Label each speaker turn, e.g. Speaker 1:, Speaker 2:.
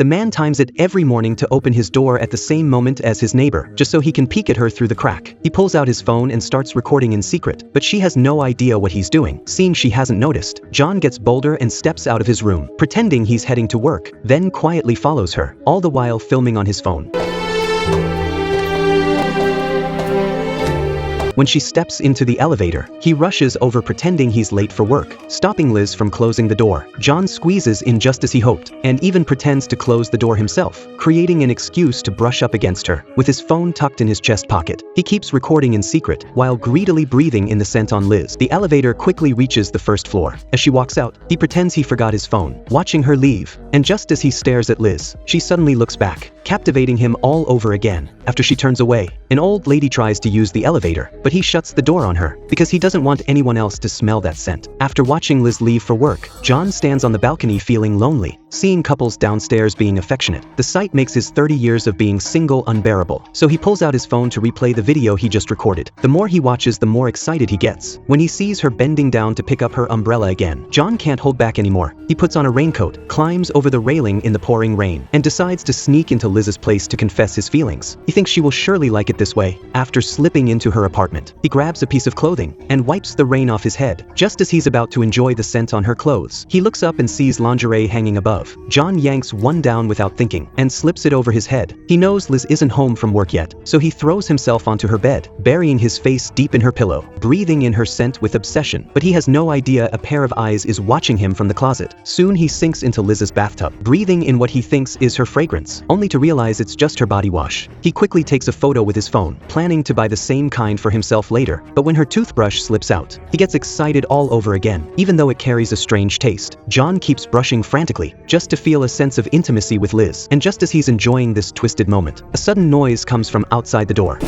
Speaker 1: The man times it every morning to open his door at the same moment as his neighbor, just so he can peek at her through the crack. He pulls out his phone and starts recording in secret, but she has no idea what he's doing. Seeing she hasn't noticed, John gets bolder and steps out of his room, pretending he's heading to work, then quietly follows her, all the while filming on his phone. When she steps into the elevator, he rushes over pretending he's late for work, stopping Liz from closing the door. John squeezes in just as he hoped, and even pretends to close the door himself, creating an excuse to brush up against her. With his phone tucked in his chest pocket, he keeps recording in secret, while greedily breathing in the scent on Liz. The elevator quickly reaches the first floor. As she walks out, he pretends he forgot his phone, watching her leave, and just as he stares at Liz, she suddenly looks back, captivating him all over again. After she turns away, an old lady tries to use the elevator, but he shuts the door on her, because he doesn't want anyone else to smell that scent. After watching Liz leave for work, John stands on the balcony feeling lonely, seeing couples downstairs being affectionate. The sight makes his 30 years of being single unbearable, so he pulls out his phone to replay the video he just recorded. The more he watches, the more excited he gets. When he sees her bending down to pick up her umbrella again, John can't hold back anymore. He puts on a raincoat, climbs over the railing in the pouring rain, and decides to sneak into Liz's place to confess his feelings. He thinks she will surely like it this way. After slipping into her apartment, he grabs a piece of clothing and wipes the rain off his head. Just as he's about to enjoy the scent on her clothes, he looks up and sees lingerie hanging above. John yanks one down without thinking and slips it over his head. He knows Liz isn't home from work yet, so he throws himself onto her bed, burying his face deep in her pillow, breathing in her scent with obsession. But he has no idea a pair of eyes is watching him from the closet. Soon he sinks into Liz's bathtub, breathing in what he thinks is her fragrance, only to realize it's just her body wash. He quickly takes a photo with his phone, planning to buy the same kind for himself later, but when her toothbrush slips out, he gets excited all over again, even though it carries a strange taste. John keeps brushing frantically, just to feel a sense of intimacy with Liz, and just as he's enjoying this twisted moment, a sudden noise comes from outside the door.